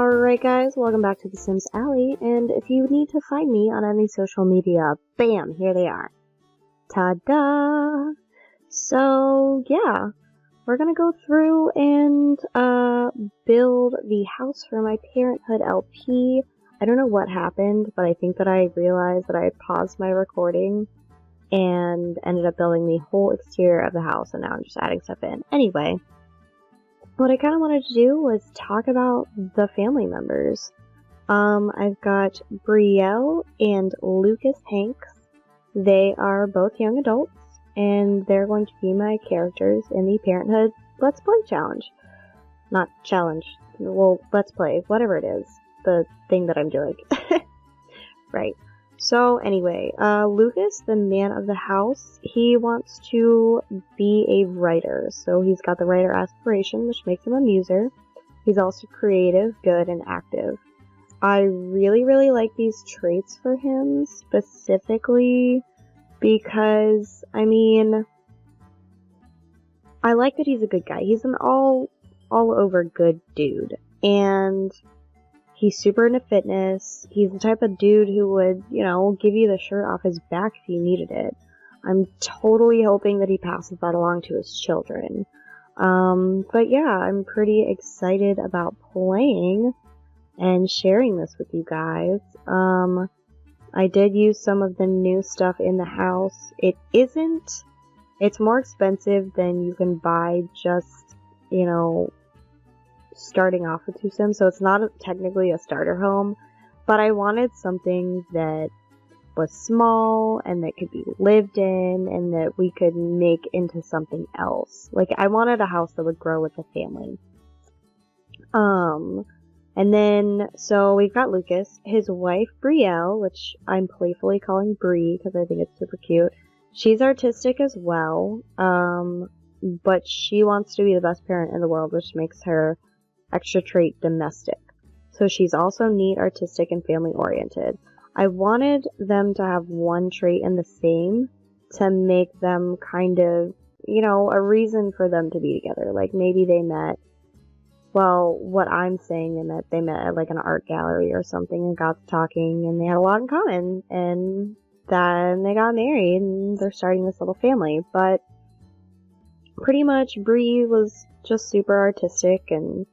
Alright guys, welcome back to The Sims Alley, and if you need to find me on any social media, bam, here they are. Ta-da! So, yeah, we're gonna go through and, build the house for my Parenthood LP. I don't know what happened, but I think that I realized that I paused my recording and ended up building the whole exterior of the house, and now I'm just adding stuff in. Anyway, what I kind of wanted to do was talk about the family members. I've got Brielle and Lucas Hanks. They are both young adults, and they're going to be my characters in the Parenthood Let's Play challenge. Not challenge, well, Let's Play, whatever it is, the thing that I'm doing. Right. So anyway, Lucas, the man of the house, he wants to be a writer. So he's got the writer aspiration, which makes him a muser. He's also creative, good, and active. I really like these traits for him, specifically because, I mean, I like that he's a good guy. He's an all over good dude. And he's super into fitness. He's the type of dude who would, you know, give you the shirt off his back if you needed it. I'm totally hoping that he passes that along to his children. But yeah, I'm pretty excited about playing and sharing this with you guys. I did use some of the new stuff in the house. It's more expensive than you can buy just, you know, starting off with two Sims, so it's not technically a starter home, but I wanted something that was small and that could be lived in and that we could make into something else. Like, I wanted a house that would grow with the family. And then, so we've got Lucas, his wife Brielle, which I'm playfully calling Brie because I think it's super cute. She's artistic as well, but she wants to be the best parent in the world, which makes her extra trait domestic. So she's also neat, artistic, and family oriented. I wanted them to have one trait in the same to make them kind of, you know, a reason for them to be together. Like maybe they met, well, what I'm saying, they met at like an art gallery or something and got to talking and they had a lot in common, and then they got married and they're starting this little family. But pretty much Brie was just super artistic, and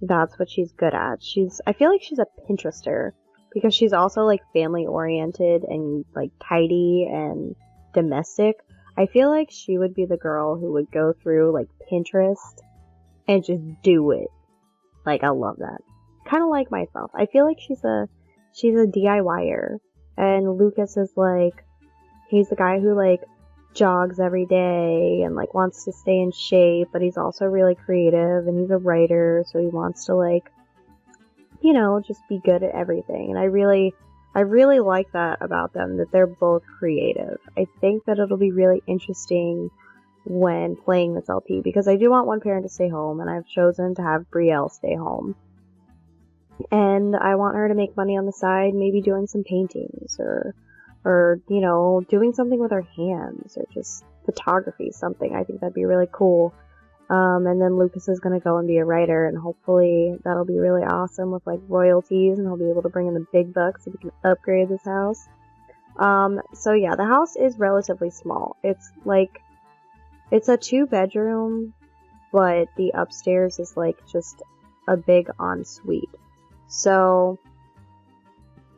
that's what she's good at. I feel like she's a Pinterester because she's also like family oriented and like tidy and domestic. I feel like she would be the girl who would go through like Pinterest and just do it. Like, I love that. Kind of like myself. I feel like she's a DIYer, and Lucas is like, he's the guy who like jogs every day and like wants to stay in shape, but he's also really creative, and he's a writer, so he wants to like, you know, just be good at everything. And I really like that about them, that they're both creative. I think that it'll be really interesting when playing this LP, because I do want one parent to stay home, and I've chosen to have Brielle stay home. And I want her to make money on the side, maybe doing some paintings, or you know, doing something with her hands, or just photography, something. I think that'd be really cool. And then Lucas is gonna go and be a writer, and hopefully that'll be really awesome with like royalties, and he'll be able to bring in the big bucks so we can upgrade this house. So yeah, the house is relatively small. It's a 2-bedroom, but the upstairs is like just a big ensuite. So,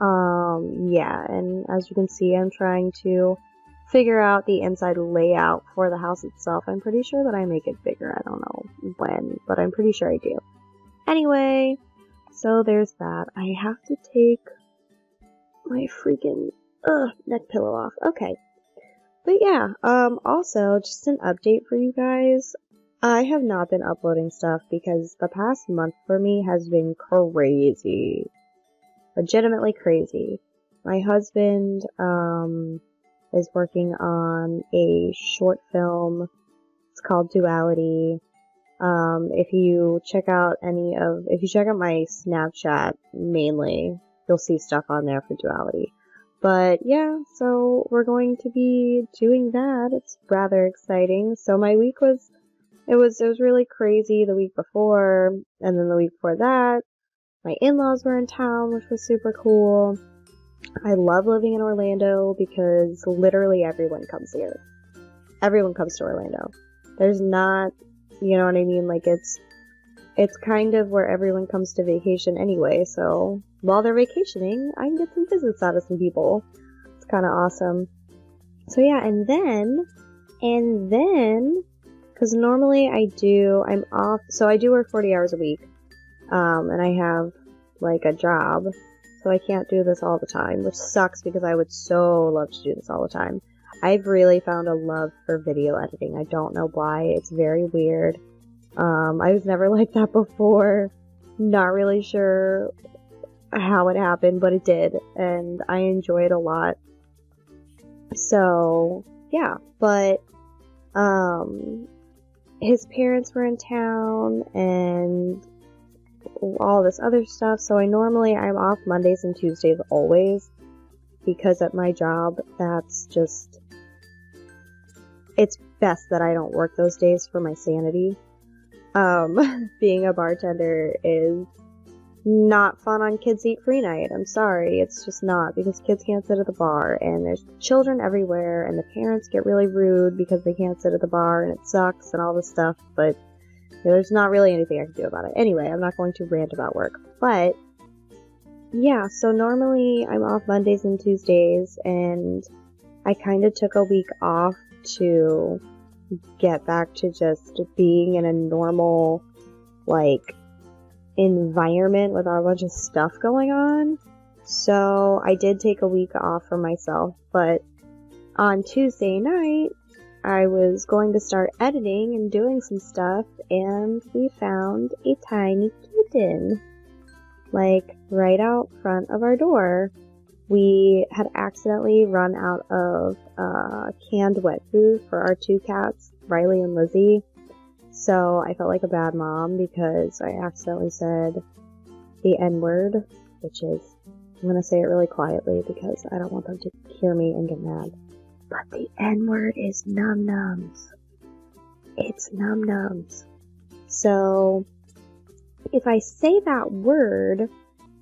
yeah, and as you can see, I'm trying to figure out the inside layout for the house itself. I'm pretty sure that I make it bigger. I don't know when, but I'm pretty sure I do. Anyway, so there's that. I have to take my freaking neck pillow off. Okay. But yeah, also, just an update for you guys. I have not been uploading stuff because the past month for me has been crazy. Legitimately crazy. My husband, is working on a short film. It's called Duality. If you check out my Snapchat mainly, you'll see stuff on there for Duality. But yeah, so we're going to be doing that. It's rather exciting. So my week was really crazy the week before, and then the week before that. My in-laws were in town, which was super cool. I love living in Orlando because literally everyone comes here. Everyone comes to Orlando. There's not, you know what I mean? Like, it's kind of where everyone comes to vacation anyway, so while they're vacationing, I can get some visits out of some people. It's kind of awesome. So yeah, and then, because normally I'm off, so I do work 40 hours a week, and I have, like, a job, so I can't do this all the time, which sucks because I would so love to do this all the time. I've really found a love for video editing. I don't know why. It's very weird. I was never like that before. Not really sure how it happened, but it did, and I enjoy it a lot. So, yeah, but, his parents were in town, and all this other stuff, so I'm off Mondays and Tuesdays always, because at my job, it's best that I don't work those days for my sanity. Being a bartender is not fun on Kids Eat Free Night. I'm sorry, it's just not, because kids can't sit at the bar, and there's children everywhere, and the parents get really rude because they can't sit at the bar, and it sucks, and all this stuff, but there's not really anything I can do about it. Anyway, I'm not going to rant about work, but yeah, so normally I'm off Mondays and Tuesdays, and I kind of took a week off to get back to just being in a normal, like, environment without a bunch of stuff going on. So I did take a week off for myself, but on Tuesday night, I was going to start editing and doing some stuff, and we found a tiny kitten, like, right out front of our door. We had accidentally run out of canned wet food for our two cats, Riley and Lizzie. So I felt like a bad mom because I accidentally said the N-word, which is, I'm going to say it really quietly because I don't want them to hear me and get mad. But the N-word is num-nums. It's num-nums. So if I say that word,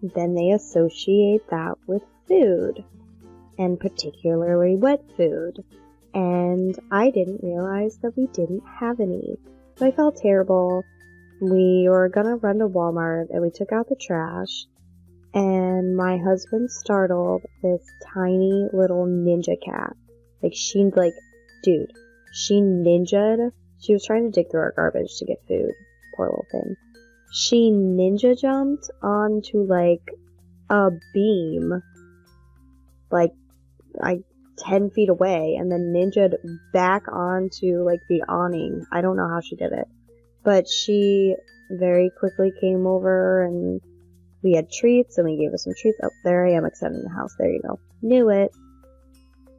then they associate that with food, and particularly wet food. And I didn't realize that we didn't have any. So I felt terrible. We were gonna run to Walmart, and we took out the trash, and my husband startled this tiny little ninja cat. She ninja'd. She was trying to dig through our garbage to get food. Poor little thing. She ninja jumped onto, like, a beam, like 10 feet away, and then ninja'd back onto, like, the awning. I don't know how she did it. But she very quickly came over, and we had treats, and we gave her some treats. Oh, there I am extending the house. There you go. Knew it.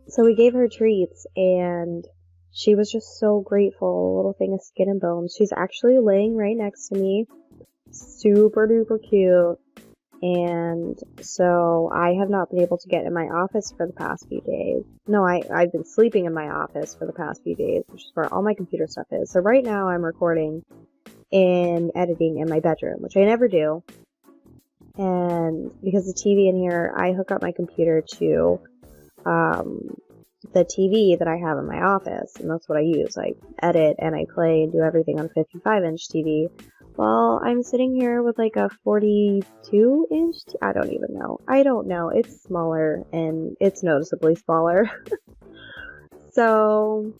So we gave her treats, and she was just so grateful. A little thing of skin and bones. She's actually laying right next to me. Super duper cute. And so I have not been able to get in my office for the past few days. No, I've been sleeping in my office for the past few days, which is where all my computer stuff is. So right now I'm recording and editing in my bedroom, which I never do. And because the TV in here, I hook up my computer to the TV that I have in my office, and that's what I use. I edit and I play and do everything on a 55-inch TV. Well, I'm sitting here with like a 42-inch I don't even know. I don't know. It's smaller, and it's noticeably smaller. So,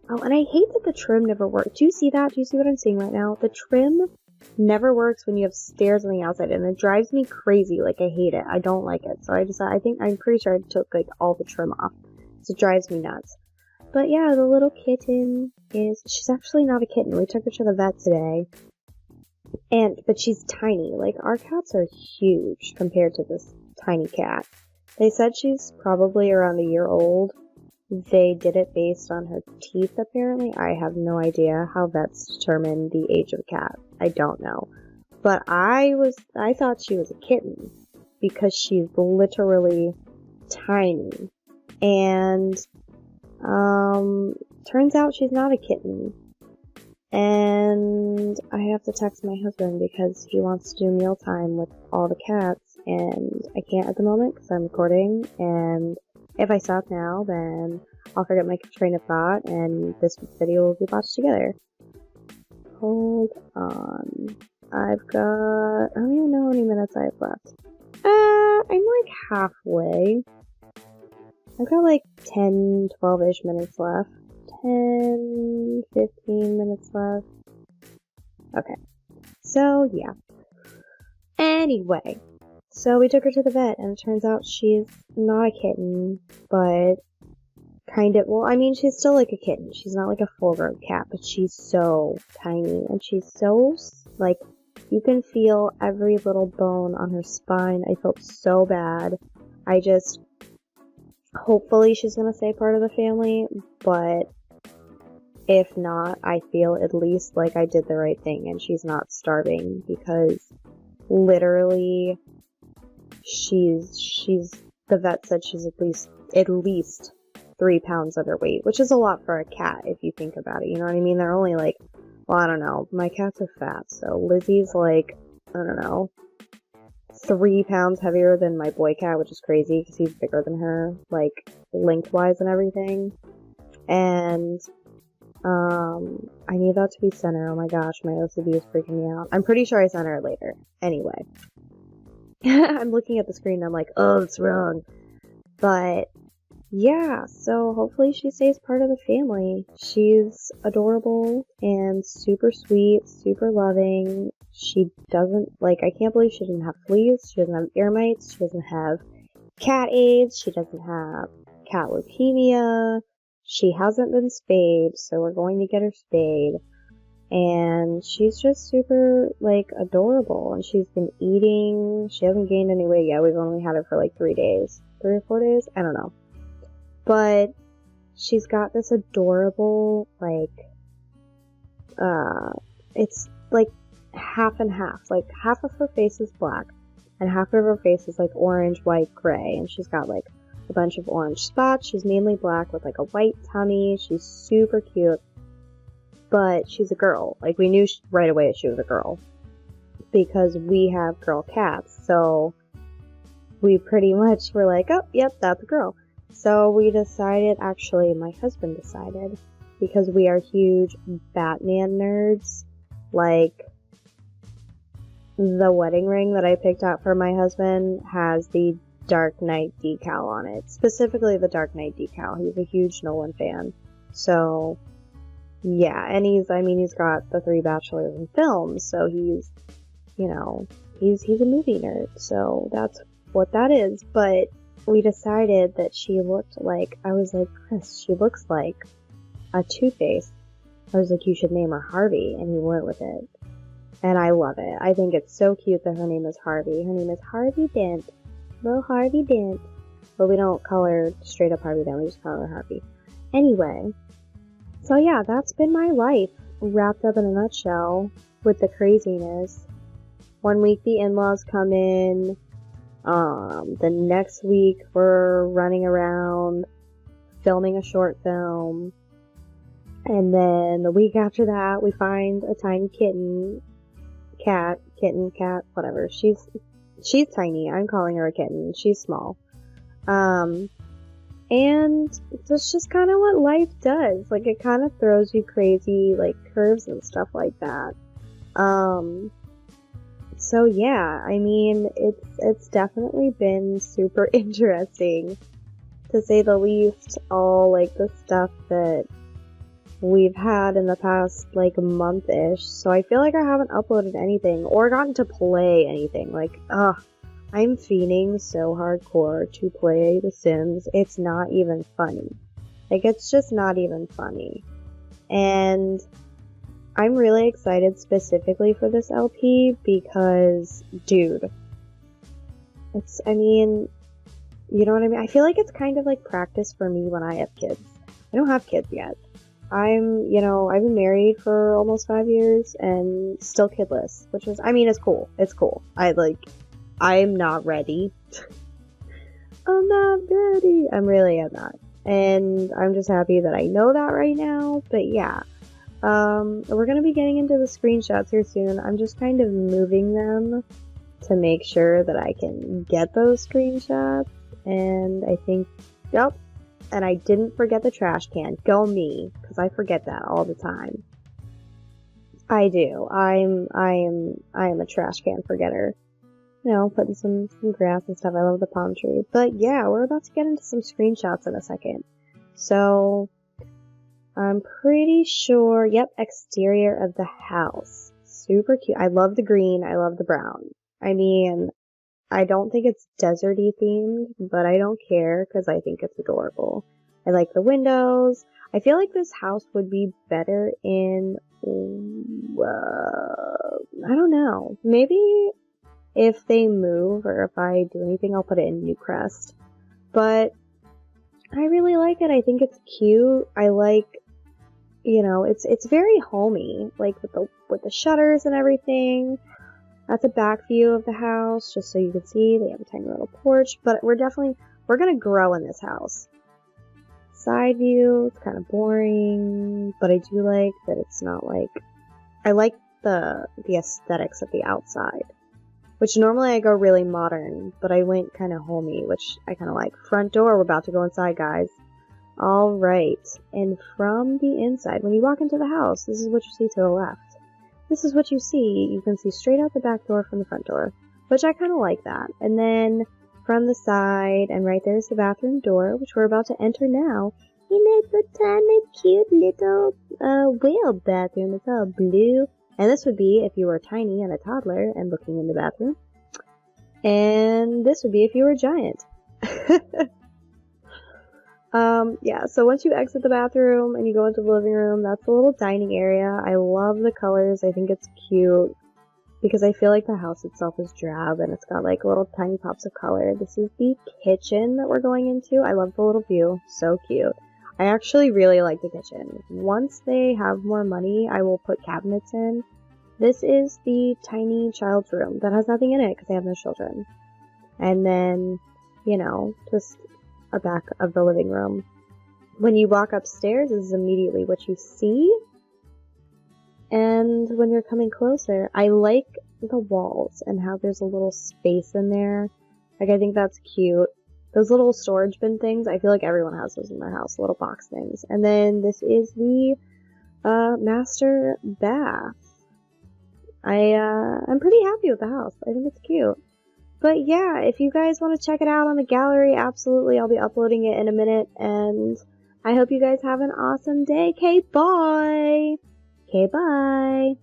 oh, and I hate that the trim never works. Do you see that? Do you see what I'm seeing right now? The trim never works when you have stairs on the outside, and it drives me crazy. Like, I hate it. I don't like it. So I'm pretty sure I took, like, all the trim off. So it drives me nuts. But yeah, the little kitten she's actually not a kitten. We took her to the vet today. But she's tiny. Like, our cats are huge compared to this tiny cat. They said she's probably around a year old. They did it based on her teeth, apparently. I have no idea how vets determine the age of a cat. I don't know. But I thought she was a kitten because she's literally tiny. And, turns out she's not a kitten. And I have to text my husband because he wants to do mealtime with all the cats, and I can't at the moment because I'm recording, and if I stop now, then I'll forget my train of thought, and this video will be watched together. Hold on. I've got... I don't even know how many minutes I have left. I'm like halfway. I've got like 10, 12-ish minutes left. 10, 15 minutes left. Okay. So, yeah. Anyway. So we took her to the vet, and it turns out she's not a kitten, but kind of, well, I mean, she's still like a kitten. She's not like a full-grown cat, but she's so tiny, and she's so, like, you can feel every little bone on her spine. I felt so bad. Hopefully she's gonna stay part of the family, but if not, I feel at least like I did the right thing and she's not starving, because literally the vet said she's at least 3 pounds underweight, which is a lot for a cat if you think about it, you know what I mean? They're only like, well, I don't know, my cats are fat, so Lizzie's like, I don't know, 3 pounds heavier than my boy cat, which is crazy because he's bigger than her, like, lengthwise and everything. And I need that to be center. Oh my gosh, my OCD is freaking me out. I'm pretty sure I center it later. Anyway. I'm looking at the screen and I'm like, oh, it's wrong. But, yeah, so hopefully she stays part of the family. She's adorable and super sweet, super loving. She doesn't, like, I can't believe she doesn't have fleas, she doesn't have ear mites, she doesn't have cat AIDS, she doesn't have cat leukemia, she hasn't been spayed, so we're going to get her spayed, and she's just super, like, adorable, and she's been eating, she hasn't gained any weight yet, we've only had her for, like, 3 days, 3 or 4 days, I don't know, but she's got this adorable, like, it's, like, half and half, like, half of her face is black, and half of her face is, like, orange, white, gray, and she's got, like, a bunch of orange spots. She's mainly black with, like, a white tummy. She's super cute, but she's a girl. Like, we knew right away she was a girl, because we have girl cats, so we pretty much were like, oh, yep, that's a girl. So we decided, actually, my husband decided, because we are huge Batman nerds, like, the wedding ring that I picked out for my husband has the Dark Knight decal on it. Specifically the Dark Knight decal. He's a huge Nolan fan. So, yeah. And he's got the 3 bachelors in films. So he's, you know, he's a movie nerd. So that's what that is. But we decided that she looked like, I was like, Chris, she looks like a Two-Face. I was like, you should name her Harvey. And he went with it. And I love it. I think it's so cute that her name is Harvey. Her name is Harvey Dent. Little Harvey Dent. But we don't call her straight up Harvey Dent. We just call her Harvey. Anyway. So yeah, that's been my life. Wrapped up in a nutshell. With the craziness. 1 week the in-laws come in. The next week we're running around. Filming a short film. And then the week after that we find a tiny kitten. Kitten, whatever. She's tiny. I'm calling her a kitten. She's small. And that's just kind of what life does. Like, it kind of throws you crazy, like, curves and stuff like that. So yeah, I mean, it's definitely been super interesting, to say the least. All, like, the stuff that we've had in the past, like, month-ish, so I feel like I haven't uploaded anything, or gotten to play anything, like, I'm fiending so hardcore to play The Sims, it's not even funny. Like, it's just not even funny. And I'm really excited specifically for this LP, because, dude, I mean, you know what I mean? I feel like it's kind of like practice for me when I have kids. I don't have kids yet. I've been married for almost 5 years and still kidless, which is, I mean, it's cool. It's cool. I'm not ready. I'm not ready. I'm really not. And I'm just happy that I know that right now. But yeah, We're gonna be getting into the screenshots here soon. I'm just kind of moving them to make sure that I can get those screenshots. And I think, yep, and I didn't forget the trash can. Go me, because I forget that all the time. I do. I am a trash can forgetter. You know, putting some grass and stuff. I love the palm tree. But yeah, we're about to get into some screenshots in a second. So, I'm pretty sure, yep, exterior of the house. Super cute. I love the green. I love the brown. I mean, I don't think it's deserty themed, but I don't care because I think it's adorable. I like the windows. I feel like this house would be better in, I don't know. Maybe if they move or if I do anything, I'll put it in Newcrest. But I really like it. I think it's cute. I like, you know, it's very homey, like with the shutters and everything. That's a back view of the house, just so you can see. They have a tiny little porch, but we're gonna grow in this house. Side view, it's kind of boring, but I do like that it's not like, I like the aesthetics of the outside, which normally I go really modern, but I went kind of homey, which I kind of like. Front door, we're about to go inside, guys. Alright, and from the inside, when you walk into the house, this is what you see to the left. This is what you see. You can see straight out the back door from the front door, which I kind of like that. And then from the side, and right there's the bathroom door, which we're about to enter now. And it's a tiny, cute little whale bathroom. It's all blue. And this would be if you were tiny and a toddler and looking in the bathroom. And this would be if you were a giant. Yeah, so once you exit the bathroom and you go into the living room, that's the little dining area. I love the colors. I think it's cute because I feel like the house itself is drab and it's got like little tiny pops of color. This is the kitchen that we're going into. I love the little view. So cute. I actually really like the kitchen. Once they have more money, I will put cabinets in. This is the tiny child's room that has nothing in it because they have no children. And then, you know, just a back of the living room. When you walk upstairs, this is immediately what you see. And when you're coming closer, I like the walls and how there's a little space in there. Like, I think that's cute. Those little storage bin things, I feel like everyone has those in their house, little box things. And then this is the master bath. I'm pretty happy with the house. I think it's cute. But yeah, if you guys want to check it out on the gallery, absolutely, I'll be uploading it in a minute. And I hope you guys have an awesome day. Okay, bye! Okay, bye!